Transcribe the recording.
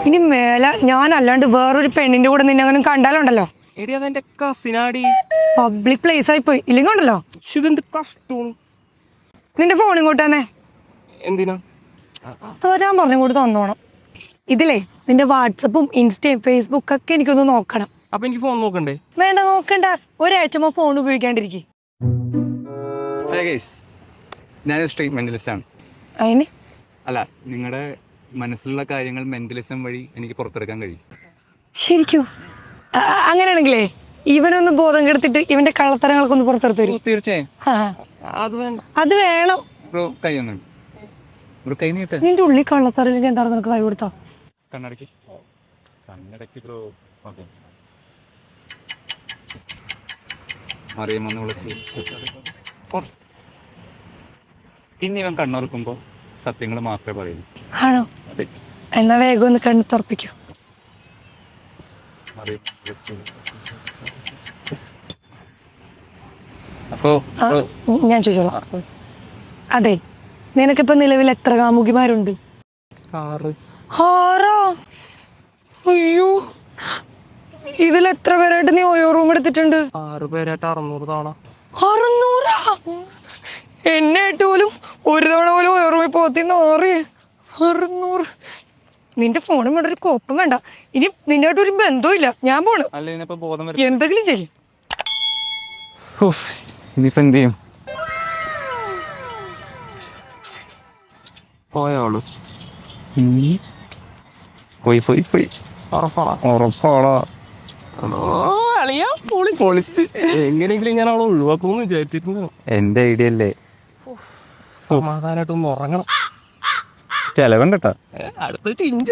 ഇനി മേലെ ഞാൻ അല്ലാണ്ട് വേറൊരു പെണ്ണിന്റെ കൂടെ നിന്നെ അങ്ങനെ കണ്ടാലുണ്ടല്ലോ. എടി അതെന്റെ കസിനാടി. പബ്ലിക് പ്ലേസ് ആയി പോയി. ഇല്ലെങ്കിൽ ഉണ്ടല്ലോ നിന്റെ ഫോൺ ഇങ്ങോട്ട് തന്നെ. എന്തിനാ തരാൻ പറഞ്ഞുകൂടി തന്നോണം. ഇതിലേ നിന്റെ വാട്സപ്പും ഇൻസ്റ്റയും ഫേസ്ബുക്ക് ഒക്കെ എനിക്കൊന്ന് നോക്കണം. അപ്പൊ എനിക്ക് ഫോൺ നോക്കണ്ടേ? വേണ്ട, നോക്കണ്ട. ഒരാഴ്ച ഫോൺ ഉപയോഗിക്കാണ്ടിരിക്കും. ഞാൻ സ്ട്രീറ്റ് മെന്റലിസ്റ്റ് ആണ്. അതിന് അല്ല, നിങ്ങളുടെ മനസ്സിലുള്ള കാര്യങ്ങൾ മെന്റലിസം വഴി എനിക്ക് പുറത്തെടുക്കാൻ കഴിയും. ശരിക്കും അങ്ങനെയാണെങ്കിലേ ഇവനൊന്ന് ബോധം കെടുത്തിട്ട് ഇവന്റെ കള്ളത്തരങ്ങളൊക്കെ ഒന്ന് പുറത്തെടുത്ത് തരും. തീർച്ചയായും. അത് വേണ്ട. അത് വേണം. ബ്രോ കൈ ഒന്നും ബ്രോ കൈ നീട്ടെ. നിന്റെ ഉള്ളിൽ കള്ളത്തരം എന്താണ് നിനക്ക് കൈ കൊടുത്താ? കണ്ണടക്കി ബ്രോ. ഓക്കെ, അറിയുമെന്ന് വിളിച്ചു. ഇനി ഇവൻ കണ്ണുറക്കുമ്പോ സത്യങ്ങൾ മാത്രമേ പറയൂ. ആണോ? എന്നാ വേഗം ഒന്ന് കണ്ണു തുറപ്പിക്കൂ. അപ്പോ ഞാൻ ചോദിച്ചോളാം. അതെ, നിനക്കിപ്പോ നിലവിൽ എത്ര കാമുകിമാരുണ്ട്? 6. 6? അയ്യോ, ഇതിൽ എത്ര പേരായിട്ട് നീ ഓയോ റൂം എടുത്തിട്ടുണ്ട്? 6 പേരായിട്ട് 600 തവണ. 600? എന്നെ ആയിട്ട് പോലും ഒരു തവണ പോലും ഓയോ റൂമിൽ പോകത്തിന്ന് 600. നിന്റെ ഫോണും വേണ്ട, ഒരു കോപ്പും വേണ്ട. ഇനി നിന്റെ ആയിട്ട് ഒരു ബന്ധവും ഇല്ല. ഞാൻ പോണ്. എന്തെങ്കിലും ചെയ്യും. ഇനിയിപ്പോ എന്ത് ചെയ്യും? പോയോളൂ. പോയി ഉറപ്പാണോ? എങ്ങനെയെങ്കിലും ഞാൻ അവളെ ഒഴിവാക്കുമെന്ന് വിചാരിച്ചിരുന്നു. എന്റെ ഐഡിയ അല്ലേ. സമാധാനായിട്ടൊന്ന് ഉറങ്ങണം. ചെലവുണ്ടട്ടാ. അടുത്ത ചിഞ്ച.